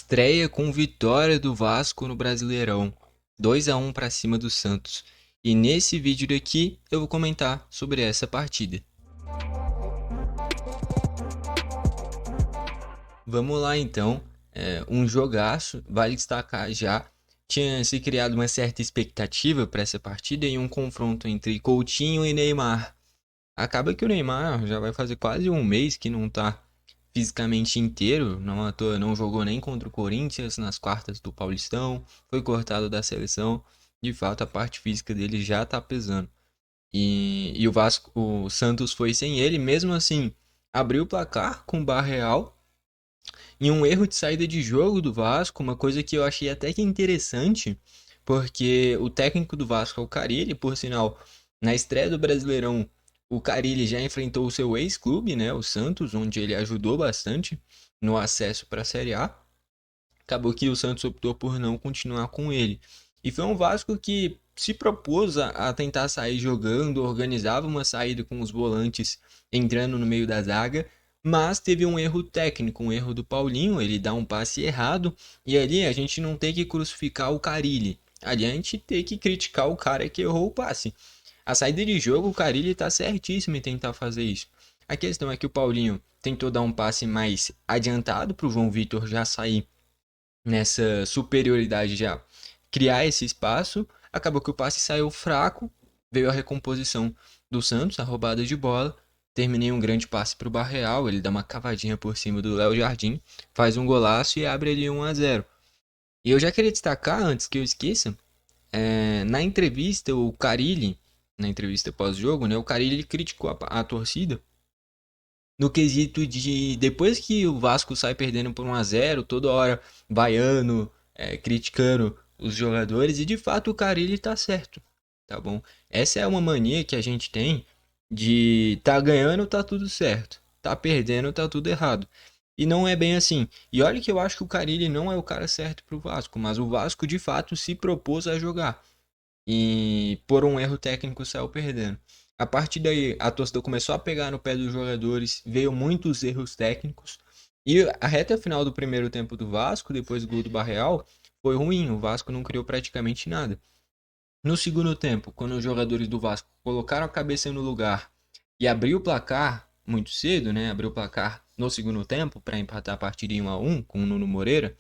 estreia com vitória do Vasco no Brasileirão, 2-1 para cima do Santos. E nesse vídeo daqui eu vou comentar sobre essa partida. Vamos lá então, um jogaço, vale destacar já. Tinha se criado uma certa expectativa para essa partida em um confronto entre Coutinho e Neymar. Acaba que o Neymar já vai fazer quase um mês que não tá fisicamente inteiro, não à toa, não jogou nem contra o Corinthians nas quartas do Paulistão, foi cortado da seleção. De fato, a parte física dele já tá pesando. E o Vasco, o Santos foi sem ele, mesmo assim, abriu o placar com o Barreal em um erro de saída de jogo do Vasco, uma coisa que eu achei até que interessante, porque o técnico do Vasco é o Carille, por sinal, na estreia do Brasileirão, o Carille já enfrentou o seu ex-clube, né, o Santos, onde ele ajudou bastante no acesso para a Série A. Acabou que o Santos optou por não continuar com ele. E foi um Vasco que se propôs a tentar sair jogando, organizava uma saída com os volantes entrando no meio da zaga, mas teve um erro técnico, um erro do Paulinho, ele dá um passe errado, e ali a gente não tem que crucificar o Carille, ali a gente tem que criticar o cara que errou o passe. A saída de jogo, o Carille está certíssimo em tentar fazer isso. A questão é que o Paulinho tentou dar um passe mais adiantado para o João Vitor já sair nessa superioridade, já criar esse espaço. Acabou que o passe saiu fraco, veio a recomposição do Santos, a roubada de bola. Terminei um grande passe para o Barreal, ele dá uma cavadinha por cima do Léo Jardim, faz um golaço e abre ali 1-0. E eu já queria destacar, antes que eu esqueça, na entrevista, o Carille, na entrevista pós-jogo, né, o Carille criticou a torcida no quesito de depois que o Vasco sai perdendo por 1-0, toda hora vaiando, criticando os jogadores, e de fato o Carille tá certo, tá bom? Essa é uma mania que a gente tem de tá ganhando, tá tudo certo, tá perdendo, tá tudo errado. E não é bem assim. E olha que eu acho que o Carille não é o cara certo pro Vasco, mas o Vasco de fato se propôs a jogar e por um erro técnico saiu perdendo. A partir daí, a torcida começou a pegar no pé dos jogadores, veio muitos erros técnicos. E a reta final do primeiro tempo do Vasco, depois do gol do Barreal, foi ruim. O Vasco não criou praticamente nada. No segundo tempo, quando os jogadores do Vasco colocaram a cabeça no lugar e abriu o placar muito cedo, né? Abriu o placar no segundo tempo para empatar a partida em 1-1 com o Nuno Moreira.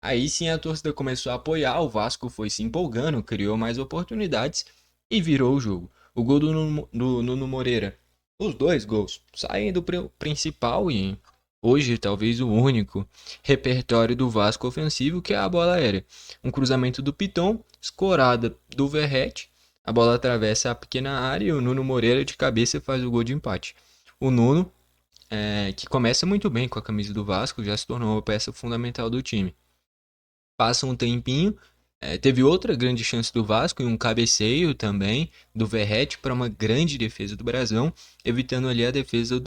Aí sim a torcida começou a apoiar, o Vasco foi se empolgando, criou mais oportunidades e virou o jogo. O gol do Nuno Moreira, os dois gols, saem do principal e hoje talvez o único repertório do Vasco ofensivo, que é a bola aérea. Um cruzamento do Piton, escorada do Verratti, a bola atravessa a pequena área e o Nuno Moreira de cabeça faz o gol de empate. O Nuno, que começa muito bem com a camisa do Vasco, já se tornou uma peça fundamental do time. Passa um tempinho, teve outra grande chance do Vasco e um cabeceio também do Verratti para uma grande defesa do Brasão, evitando ali a defesa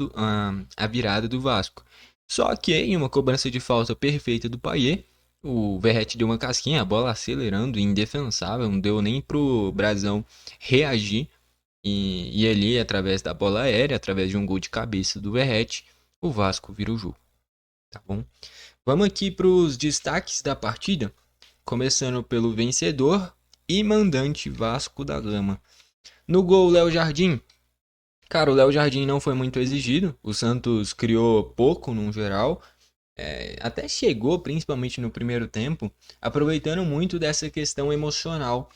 a virada do Vasco. Só que em uma cobrança de falta perfeita do Payet, o Verratti deu uma casquinha, a bola acelerando, indefensável, não deu nem pro Brasão reagir. E ali, através da bola aérea, através de um gol de cabeça do Verratti, o Vasco vira o jogo, tá bom? Vamos aqui para os destaques da partida, começando pelo vencedor e mandante Vasco da Gama. No gol, Léo Jardim. Cara, o Léo Jardim não foi muito exigido, o Santos criou pouco no geral, até chegou, principalmente no primeiro tempo, aproveitando muito dessa questão emocional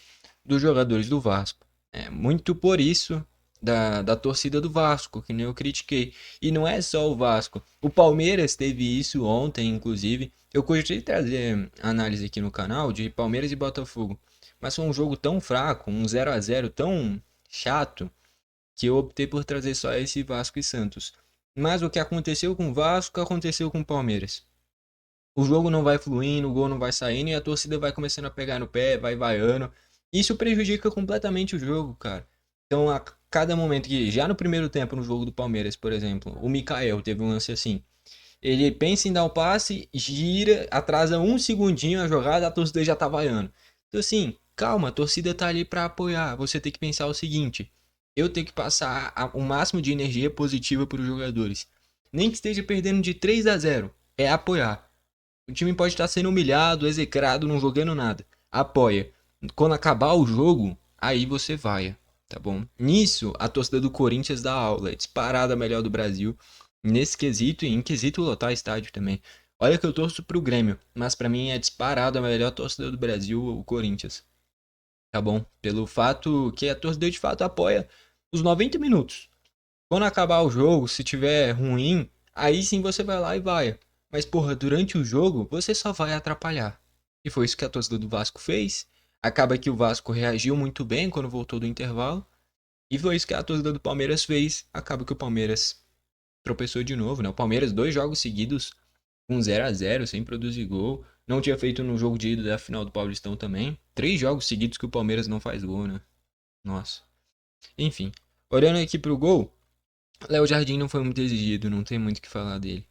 dos jogadores do Vasco. Muito por isso da torcida do Vasco, que nem eu critiquei. E não é só o Vasco. O Palmeiras teve isso ontem, inclusive. Eu cogitei trazer análise aqui no canal de Palmeiras e Botafogo. Mas foi um jogo tão fraco, um 0-0 tão chato, que eu optei por trazer só esse Vasco e Santos. Mas o que aconteceu com o Vasco aconteceu com o Palmeiras. O jogo não vai fluindo, o gol não vai saindo e a torcida vai começando a pegar no pé, vai vaiando. Isso prejudica completamente o jogo, cara. Então, a cada momento que, já no primeiro tempo, no jogo do Palmeiras, por exemplo, o Mikael teve um lance assim. Ele pensa em dar o passe, gira, atrasa um segundinho a jogada, a torcida já tá vaiando. Então, assim, calma, a torcida tá ali pra apoiar. Você tem que pensar o seguinte: eu tenho que passar o máximo de energia positiva para os jogadores. Nem que esteja perdendo de 3-0, é apoiar. O time pode estar sendo humilhado, execrado, não jogando nada. Apoia. Quando acabar o jogo, aí você vai, tá bom? Nisso, a torcida do Corinthians dá aula. É disparada a melhor do Brasil. Nesse quesito e em quesito lotar estádio também. Olha que eu torço pro Grêmio, mas pra mim é disparado a melhor torcida do Brasil, o Corinthians. Tá bom? Pelo fato que a torcida de fato apoia os 90 minutos. Quando acabar o jogo, se tiver ruim, aí sim você vai lá e vai. Mas, porra, durante o jogo, você só vai atrapalhar. E foi isso que a torcida do Vasco fez. Acaba que o Vasco reagiu muito bem quando voltou do intervalo. E foi isso que a torcida do Palmeiras fez. Acaba que o Palmeiras tropeçou de novo, né? O Palmeiras, 2 jogos seguidos com 0-0 sem produzir gol. Não tinha feito no jogo de ida da final do Paulistão também. 3 jogos seguidos que o Palmeiras não faz gol, né? Nossa. Enfim, olhando aqui pro gol, Léo Jardim não foi muito exigido, não tem muito o que falar dele.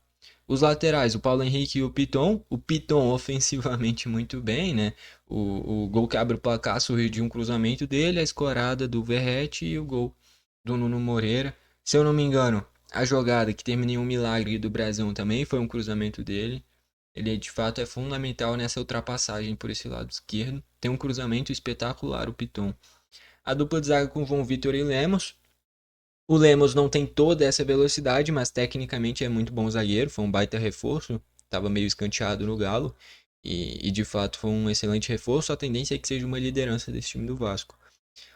Os laterais, o Paulo Henrique e o Piton. O Piton ofensivamente muito bem, né? O gol que abre o placar surgiu de um cruzamento dele, a escorada do Verratti e o gol do Nuno Moreira. Se eu não me engano, a jogada que termina em um milagre do Brasão também foi um cruzamento dele. Ele de fato é fundamental nessa ultrapassagem por esse lado esquerdo. Tem um cruzamento espetacular, o Piton. A dupla de zaga com João Vitor e Lemos. O Lemos não tem toda essa velocidade, mas tecnicamente é muito bom zagueiro. Foi um baita reforço. Tava meio escanteado no Galo. E de fato foi um excelente reforço. A tendência é que seja uma liderança desse time do Vasco.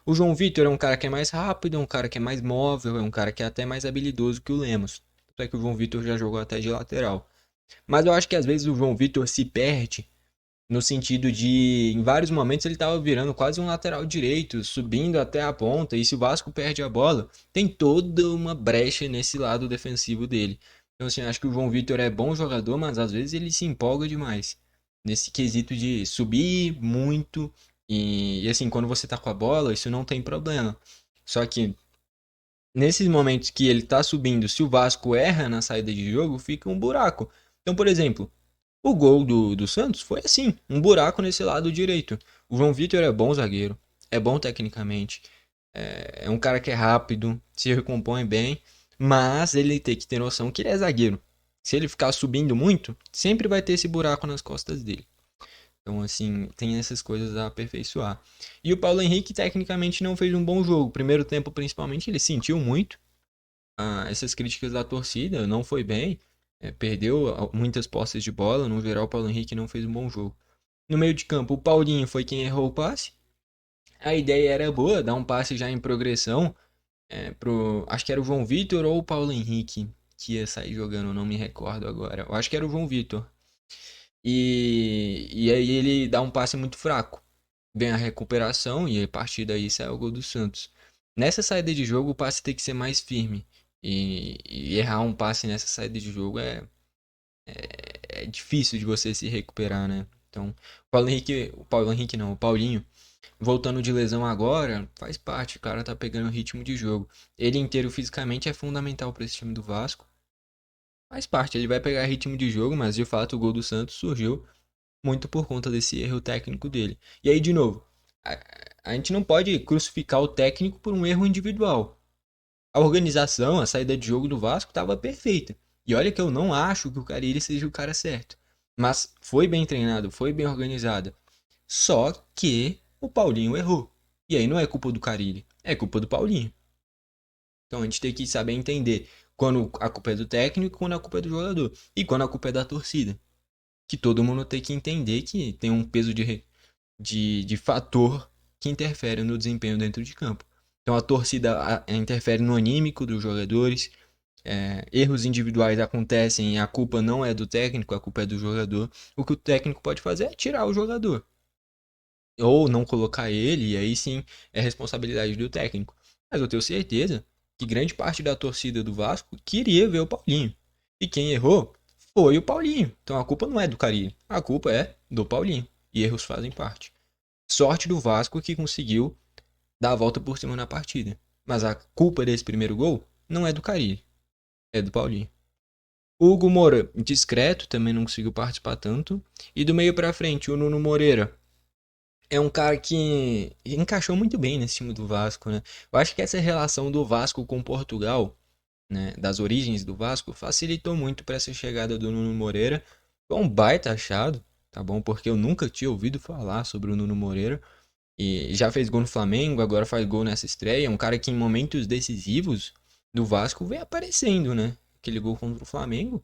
O João Vitor é um cara que é mais rápido, é um cara que é mais móvel, é um cara que é até mais habilidoso que o Lemos. Até que o João Vitor já jogou até de lateral. Mas eu acho que às vezes o João Vitor se perde no sentido de, em vários momentos, ele estava virando quase um lateral direito, subindo até a ponta. E se o Vasco perde a bola, tem toda uma brecha nesse lado defensivo dele. Então, assim, acho que o João Vitor é bom jogador, mas às vezes ele se empolga demais. Nesse quesito de subir muito. E assim, quando você tá com a bola, isso não tem problema. Só que nesses momentos que ele tá subindo, se o Vasco erra na saída de jogo, fica um buraco. Então, por exemplo, o gol do Santos foi assim, um buraco nesse lado direito. O João Vitor é bom zagueiro, é bom tecnicamente, é um cara que é rápido, se recompõe bem, mas ele tem que ter noção que ele é zagueiro. Se ele ficar subindo muito, sempre vai ter esse buraco nas costas dele. Então, assim, tem essas coisas a aperfeiçoar. E o Paulo Henrique, tecnicamente, não fez um bom jogo. Primeiro tempo, principalmente, ele sentiu muito essas críticas da torcida, não foi bem, perdeu muitas posses de bola, no geral o Paulo Henrique não fez um bom jogo. No meio de campo, o Paulinho foi quem errou o passe. A ideia era boa, dar um passe já em progressão acho que era o João Vitor ou o Paulo Henrique que ia sair jogando, não me recordo agora. Eu acho que era o João Vitor. E aí ele dá um passe muito fraco. Vem a recuperação e a partir daí sai o gol do Santos. Nessa saída de jogo, o passe tem que ser mais firme. E errar um passe nessa saída de jogo é difícil de você se recuperar, né? Então, o Paulo Henrique não, o Paulinho, voltando de lesão agora, faz parte, o cara tá pegando o ritmo de jogo. Ele inteiro fisicamente é fundamental para esse time do Vasco. Faz parte, ele vai pegar ritmo de jogo, mas de fato o gol do Santos surgiu muito por conta desse erro técnico dele. E aí, de novo, a, a gente não pode crucificar o técnico por um erro individual. A organização, a saída de jogo do Vasco estava perfeita. E olha que eu não acho que o Carille seja o cara certo. Mas foi bem treinado, foi bem organizado. Só que o Paulinho errou. E aí não é culpa do Carille, é culpa do Paulinho. Então a gente tem que saber entender quando a culpa é do técnico e quando a culpa é do jogador. E quando a culpa é da torcida. Que todo mundo tem que entender que tem um peso de fator que interfere no desempenho dentro de campo. Então a torcida interfere no anímico dos jogadores, erros individuais acontecem e a culpa não é do técnico, a culpa é do jogador. O que o técnico pode fazer é tirar o jogador. Ou não colocar ele, e aí sim é responsabilidade do técnico. Mas eu tenho certeza que grande parte da torcida do Vasco queria ver o Paulinho. E quem errou foi o Paulinho. Então a culpa não é do Carille, a culpa é do Paulinho. E erros fazem parte. Sorte do Vasco que conseguiu dar a volta por cima na partida. Mas a culpa desse primeiro gol não é do Carille, é do Paulinho. O Hugo Moura, discreto, também não conseguiu participar tanto. E do meio pra frente, o Nuno Moreira é um cara que encaixou muito bem nesse time do Vasco, né? Eu acho que essa relação do Vasco com Portugal, né, das origens do Vasco, facilitou muito para essa chegada do Nuno Moreira, Foi um baita achado, tá bom? Porque eu nunca tinha ouvido falar sobre o Nuno Moreira. E já fez gol no Flamengo, agora faz gol nessa estreia. É um cara que em momentos decisivos do Vasco vem aparecendo, né? Aquele gol contra o Flamengo.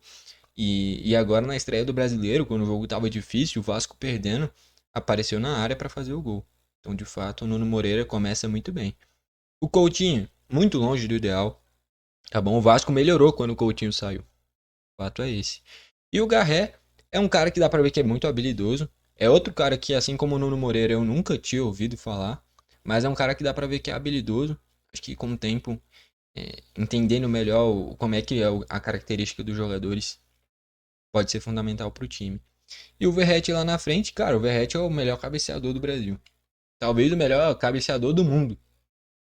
E agora na estreia do Brasileiro, quando o jogo tava difícil, o Vasco perdendo, apareceu na área para fazer o gol. Então, de fato, o Nuno Moreira começa muito bem. O Coutinho, muito longe do ideal, tá bom? O Vasco melhorou quando o Coutinho saiu. O fato é esse. E o Garré é um cara que dá pra ver que é muito habilidoso. É outro cara que, assim como o Nuno Moreira, eu nunca tinha ouvido falar. Mas é um cara que dá pra ver que é habilidoso. Acho que com o tempo, entendendo melhor como é que é a característica dos jogadores, pode ser fundamental pro time. E o Verratti lá na frente, cara, o Verratti é o melhor cabeceador do Brasil. Talvez o melhor cabeceador do mundo.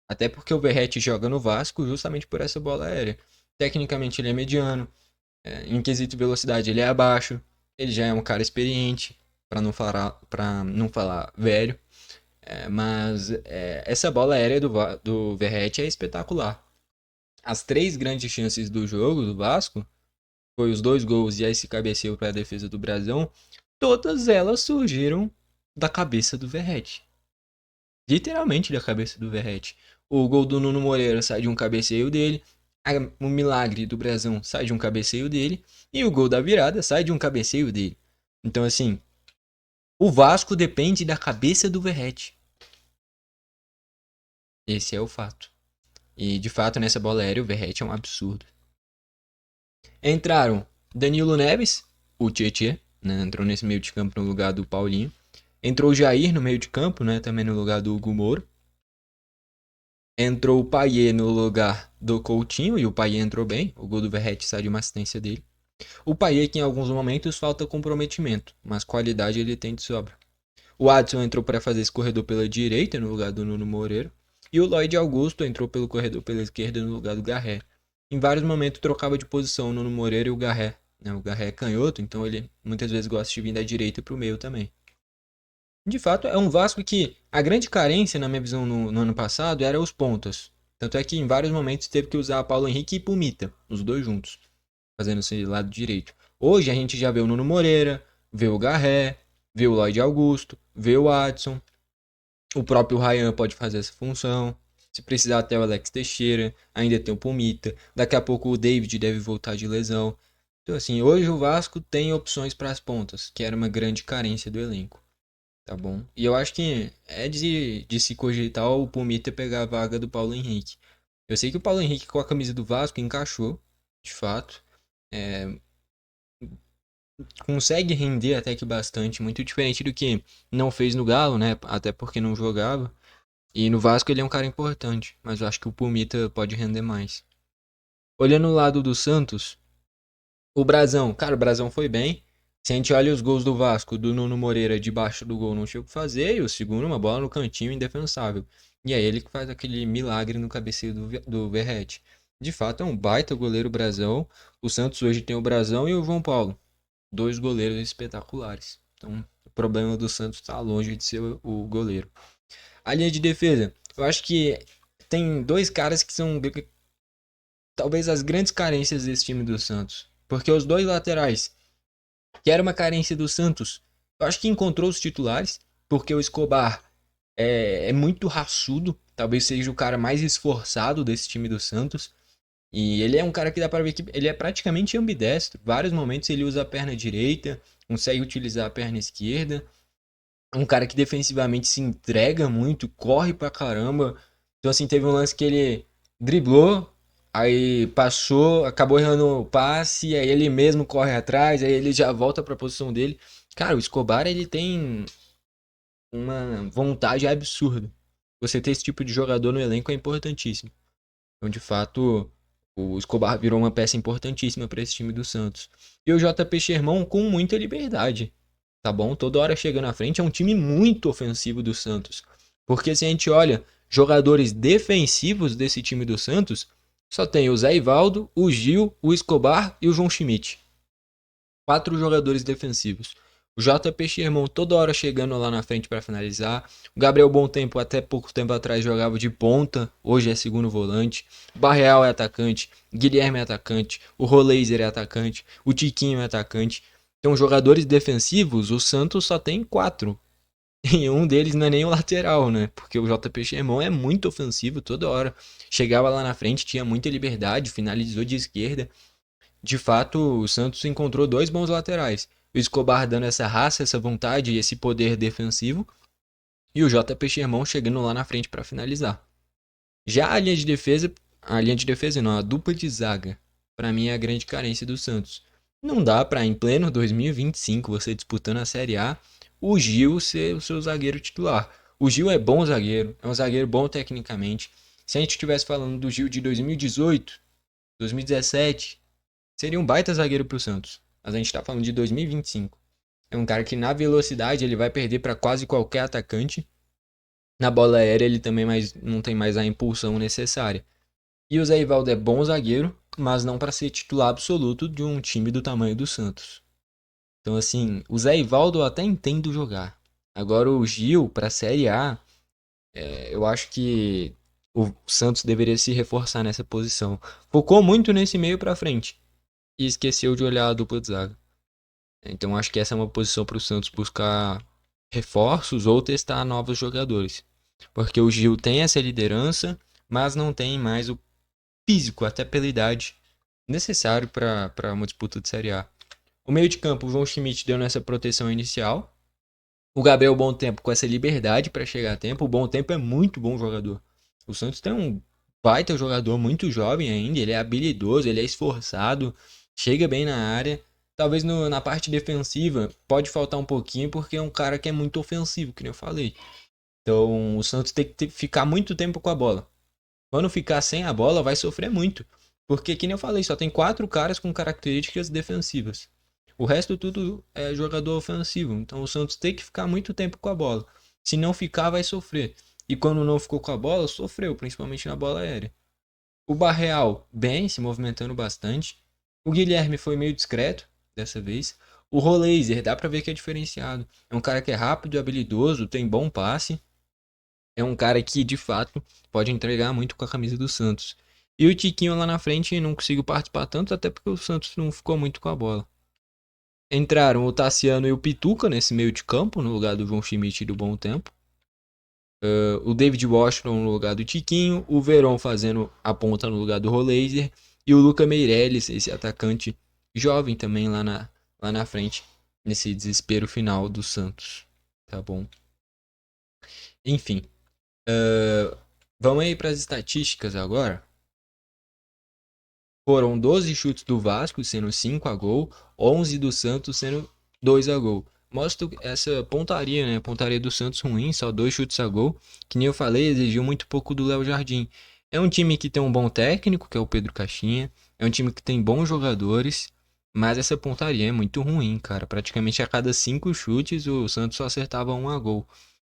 Até porque o Verratti joga no Vasco justamente por essa bola aérea. Tecnicamente ele é mediano, em quesito velocidade ele é abaixo, ele já é um cara experiente, para não falar velho. Mas essa bola aérea do Verratti é espetacular. As três grandes chances do jogo do Vasco, foi os dois gols e esse cabeceio para a defesa do Brasão, todas elas surgiram da cabeça do Verratti. Literalmente da cabeça do Verratti. O gol do Nuno Moreira sai de um cabeceio dele. O milagre do Brasão sai de um cabeceio dele. E o gol da virada sai de um cabeceio dele. Então, assim, o Vasco depende da cabeça do Verratti. Esse é o fato. E, de fato, nessa bola aérea, o Verratti é um absurdo. Entraram Danilo Neves, o Tietê, né? Entrou nesse meio de campo no lugar do Paulinho. Entrou o Jair no meio de campo, né? Também no lugar do Hugo Moura. Entrou o Payet no lugar do Coutinho e o Payet entrou bem. O gol do Verratti sai de uma assistência dele. O Payet que em alguns momentos falta comprometimento, mas qualidade ele tem de sobra. O Adson entrou para fazer esse corredor pela direita no lugar do Nuno Moreira. E o Lloyd Augusto entrou pelo corredor pela esquerda no lugar do Garré. Em vários momentos trocava de posição o Nuno Moreira e o Garré. Né? O Garré é canhoto, então ele muitas vezes gosta de vir da direita para o meio também. De fato, é um Vasco que a grande carência, na minha visão, no ano passado, era os pontas. Tanto é que em vários momentos teve que usar Paulo Henrique e Pumita, os dois juntos, fazendo esse lado direito. Hoje a gente já vê o Nuno Moreira, vê o Garré, vê o Lloyd Augusto, vê o Adson. O próprio Ryan pode fazer essa função. Se precisar até o Alex Teixeira, ainda tem o Pumita. Daqui a pouco o David deve voltar de lesão. Então assim, hoje o Vasco tem opções para as pontas, que era uma grande carência do elenco. Tá bom? E eu acho que é de se cogitar o Pumita pegar a vaga do Paulo Henrique. Eu sei que o Paulo Henrique com a camisa do Vasco encaixou, de fato. É, consegue render até que bastante, muito diferente do que não fez no Galo, né? Até porque não jogava. E no Vasco ele é um cara importante, mas eu acho que o Pumita pode render mais. Olhando o lado do Santos, o Brasão, cara, o Brasão foi bem. Se a gente olha os gols do Vasco, do Nuno Moreira debaixo do gol não tinha o que fazer, e o segundo, uma bola no cantinho indefensável. E é ele que faz aquele milagre no cabeceio do Verratti. De fato, é um baita goleiro Brasão. O Santos hoje tem o Brasão e o João Paulo. Dois goleiros espetaculares. Então, o problema do Santos está longe de ser o goleiro. A linha de defesa, eu acho que tem dois caras que são talvez as grandes carências desse time do Santos. Porque os dois laterais que era uma carência do Santos. Eu acho que encontrou os titulares, porque o Escobar é muito raçudo, talvez seja o cara mais esforçado desse time do Santos. E ele é um cara que dá para ver que ele é praticamente ambidestro. Vários momentos ele usa a perna direita, consegue utilizar a perna esquerda. É um cara que defensivamente se entrega muito, corre pra caramba. Então, assim, teve um lance que ele driblou, aí passou, acabou errando o passe, aí ele mesmo corre atrás, aí ele já volta pra posição dele. Cara, o Escobar, ele tem uma vontade absurda. Você ter esse tipo de jogador no elenco é importantíssimo. Então, de fato, o Escobar virou uma peça importantíssima para esse time do Santos. E o JP Sherman com muita liberdade, tá bom? Toda hora chega na frente, é um time muito ofensivo do Santos. Porque se a gente olha jogadores defensivos desse time do Santos, só tem o Zé Ivaldo, o Gil, o Escobar e o João Schmidt. 4 jogadores defensivos. O JP Sherman toda hora chegando lá na frente para finalizar. O Gabriel Bom Tempo até pouco tempo atrás jogava de ponta, hoje é segundo volante. O Barreal é atacante, Guilherme é atacante, o Roleiser é atacante, o Tiquinho é atacante. Então, jogadores defensivos, o Santos só tem 4. E um deles não é nem o lateral, né? Porque o JP Sherman é muito ofensivo toda hora. Chegava lá na frente, tinha muita liberdade, finalizou de esquerda. De fato, o Santos encontrou dois bons laterais. O Escobar dando essa raça, essa vontade e esse poder defensivo. E o JP Sherman chegando lá na frente para finalizar. Já a linha de defesa não, a dupla de zaga, para mim é a grande carência do Santos. Não dá para em pleno 2025 você disputando a Série A, o Gil ser o seu zagueiro titular. O Gil é bom zagueiro, é um zagueiro bom tecnicamente. Se a gente estivesse falando do Gil de 2018, 2017, seria um baita zagueiro pro Santos. Mas a gente tá falando de 2025. É um cara que na velocidade ele vai perder para quase qualquer atacante. Na bola aérea ele também não tem mais a impulsão necessária. E o Zé Ivaldo é bom zagueiro, mas não para ser titular absoluto de um time do tamanho do Santos. Então, assim, o Zé Ivaldo eu até entendo jogar. Agora, o Gil, para a Série A, eu acho que o Santos deveria se reforçar nessa posição. Focou muito nesse meio para frente e esqueceu de olhar a dupla de zaga. Então, acho que essa é uma posição para o Santos buscar reforços ou testar novos jogadores. Porque o Gil tem essa liderança, mas não tem mais o físico, até pela idade, necessário para uma disputa de Série A. O meio de campo, o João Schmidt deu nessa proteção inicial. O Gabriel Bom Tempo com essa liberdade para chegar a tempo. O Bom Tempo é muito bom jogador. O Santos tem um baita jogador, muito jovem ainda. Ele é habilidoso, ele é esforçado, chega bem na área. Talvez na parte defensiva pode faltar um pouquinho, porque é um cara que é muito ofensivo, que nem eu falei. Então o Santos tem que ficar muito tempo com a bola. Quando ficar sem a bola, vai sofrer muito. Porque, que nem eu falei, só tem 4 caras com características defensivas. O resto tudo é jogador ofensivo. Então o Santos tem que ficar muito tempo com a bola. Se não ficar, vai sofrer. E quando não ficou com a bola, sofreu, principalmente na bola aérea. O Barreal, bem, se movimentando bastante. O Guilherme foi meio discreto dessa vez. O Roleiser, dá pra ver que é diferenciado. É um cara que é rápido, habilidoso, tem bom passe. É um cara que, de fato, pode entregar muito com a camisa do Santos. E o Tiquinho lá na frente não conseguiu participar tanto, até porque o Santos não ficou muito com a bola. Entraram o Tassiano e o Pituca nesse meio de campo, no lugar do João Schmidt e do Bom Tempo. O David Washington no lugar do Tiquinho. O Verón fazendo a ponta no lugar do Roleiser. E o Luca Meireles, esse atacante jovem também lá na frente, nesse desespero final do Santos. Tá bom? Enfim. Vamos aí para as estatísticas agora. Foram 12 chutes do Vasco, sendo 5 a gol, 11 do Santos, sendo 2 a gol. Mostra essa pontaria, né? A pontaria do Santos ruim, só 2 chutes a gol. Que nem eu falei, exigiu muito pouco do Léo Jardim. É um time que tem um bom técnico, que é o Pedro Caixinha. É um time que tem bons jogadores. Mas essa pontaria é muito ruim, cara. Praticamente a cada 5 chutes, o Santos só acertava 1 a gol.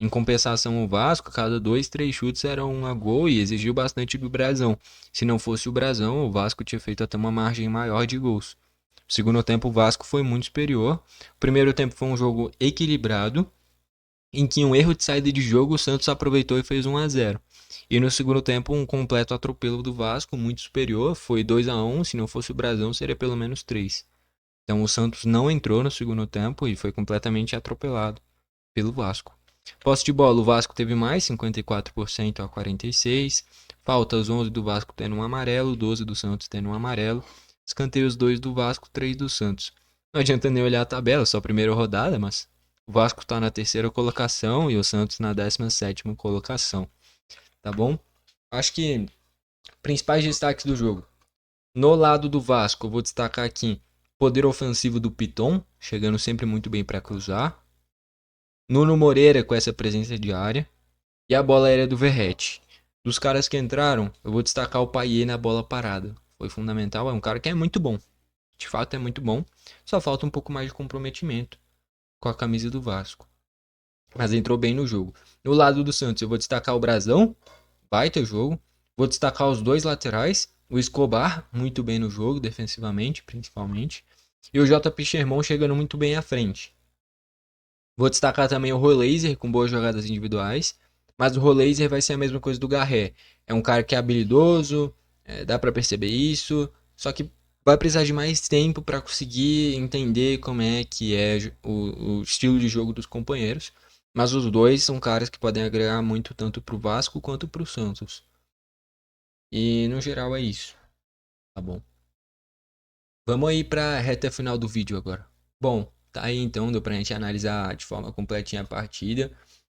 Em compensação, o Vasco, a cada 2, 3 chutes era 1 a gol e exigiu bastante do Brasão. Se não fosse o Brasão, o Vasco tinha feito até uma margem maior de gols. No segundo tempo, o Vasco foi muito superior. O primeiro tempo foi um jogo equilibrado, em que um erro de saída de jogo o Santos aproveitou e fez 1 a 0. E no segundo tempo, um completo atropelo do Vasco, muito superior, foi 2 a 1. Se não fosse o Brasão, seria pelo menos 3. Então o Santos não entrou no segundo tempo e foi completamente atropelado pelo Vasco. Posse de bola, o Vasco teve mais, 54% a 46%. Faltas 11 do Vasco tendo um amarelo, 12 do Santos tendo um amarelo. Escanteios 2 do Vasco, 3 do Santos. Não adianta nem olhar a tabela, só a primeira rodada, mas o Vasco está na terceira colocação e o Santos na 17ª colocação. Tá bom? Acho que principais destaques do jogo. No lado do Vasco, eu vou destacar aqui poder ofensivo do Piton, chegando sempre muito bem para cruzar. Nuno Moreira com essa presença de área. E a bola aérea do Verratti. Dos caras que entraram, eu vou destacar o Payet na bola parada. Foi fundamental, é um cara que é muito bom. De fato é muito bom. Só falta um pouco mais de comprometimento com a camisa do Vasco. Mas entrou bem no jogo. No lado do Santos, eu vou destacar o Brasão. Baita jogo. Vou destacar os dois laterais. O Escobar, muito bem no jogo, defensivamente, principalmente. E o JP Sherman chegando muito bem à frente. Vou destacar também o Roleiser, com boas jogadas individuais. Mas o Roleiser vai ser a mesma coisa do Garré. É um cara que é habilidoso, dá pra perceber isso. Só que vai precisar de mais tempo para conseguir entender como é que é o estilo de jogo dos companheiros. Mas os dois são caras que podem agregar muito tanto pro Vasco quanto pro Santos. E no geral é isso, tá bom? Vamos aí pra reta final do vídeo agora. Bom, tá aí então, deu pra gente analisar de forma completinha a partida.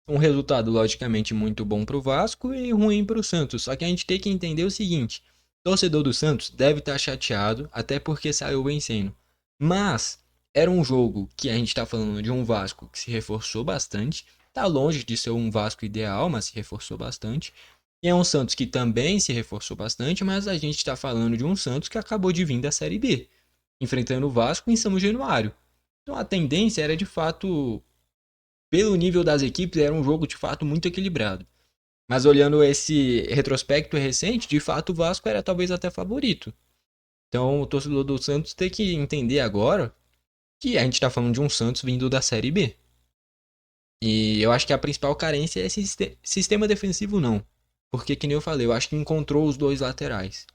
Um resultado logicamente muito bom pro Vasco e ruim pro Santos. Só que a gente tem que entender o seguinte: torcedor do Santos deve estar chateado, até porque saiu vencendo. Mas era um jogo que a gente tá falando de um Vasco que se reforçou bastante. Tá longe de ser um Vasco ideal, mas se reforçou bastante. E é um Santos que também se reforçou bastante, mas a gente está falando de um Santos que acabou de vir da Série B, enfrentando o Vasco em São Januário. Então a tendência era de fato, pelo nível das equipes, era um jogo de fato muito equilibrado. Mas olhando esse retrospecto recente, de fato o Vasco era talvez até favorito. Então o torcedor do Santos tem que entender agora que a gente está falando de um Santos vindo da Série B. E eu acho que a principal carência é esse sistema defensivo não. Porque, que nem eu falei, eu acho que encontrou os dois laterais.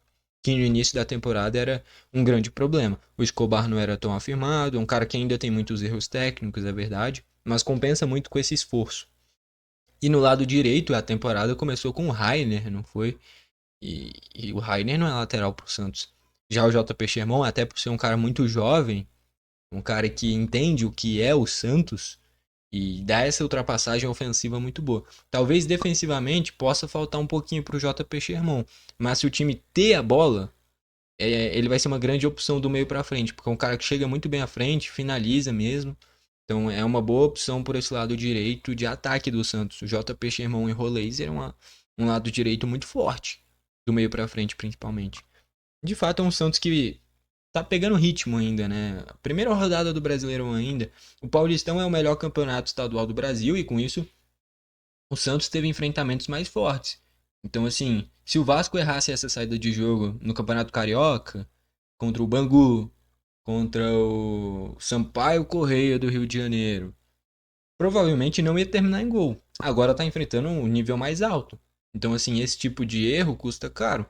Que no início da temporada era um grande problema. O Escobar não era tão afirmado, é um cara que ainda tem muitos erros técnicos, é verdade, mas compensa muito com esse esforço. E no lado direito, a temporada começou com o Rainer, não foi? E o Rainer não é lateral pro Santos. Já o JP Sherman, até por ser um cara muito jovem, um cara que entende o que é o Santos, e dá essa ultrapassagem ofensiva muito boa. Talvez defensivamente possa faltar um pouquinho pro JP Sherman, mas se o time ter a bola, ele vai ser uma grande opção do meio para frente, porque é um cara que chega muito bem à frente, finaliza mesmo. Então é uma boa opção por esse lado direito de ataque do Santos. O JP Sherman e Rolaser é um lado direito muito forte, do meio para frente principalmente. De fato é um Santos que tá pegando ritmo ainda, né? Primeira rodada do Brasileirão ainda. O Paulistão é o melhor campeonato estadual do Brasil e com isso o Santos teve enfrentamentos mais fortes. Então, assim, se o Vasco errasse essa saída de jogo no Campeonato Carioca, contra o Bangu, contra o Sampaio Correia do Rio de Janeiro, provavelmente não ia terminar em gol. Agora tá enfrentando um nível mais alto. Então, assim, esse tipo de erro custa caro.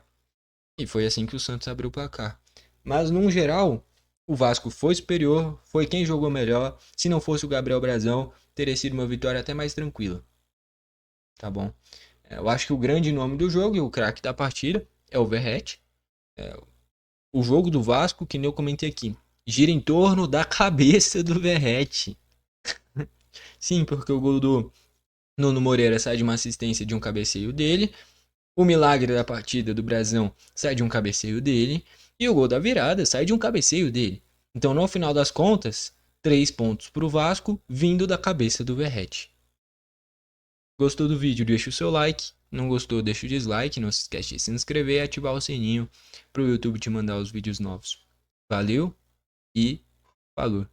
E foi assim que o Santos abriu o placar. Mas, no geral, o Vasco foi superior, foi quem jogou melhor. Se não fosse o Gabriel Brazão, teria sido uma vitória até mais tranquila. Tá bom? Eu acho que o grande nome do jogo e o craque da partida é o Verratti. O jogo do Vasco, que nem eu comentei aqui, gira em torno da cabeça do Verratti. Sim, porque o gol do Nuno Moreira sai de uma assistência de um cabeceio dele. O milagre da partida do Brasão sai de um cabeceio dele. E o gol da virada sai de um cabeceio dele. Então, no final das contas, 3 pontos para o Vasco vindo da cabeça do Verratti. Gostou do vídeo? Deixa o seu like. Não gostou? Deixa o dislike. Não se esquece de se inscrever e ativar o sininho para o YouTube te mandar os vídeos novos. Valeu e falou!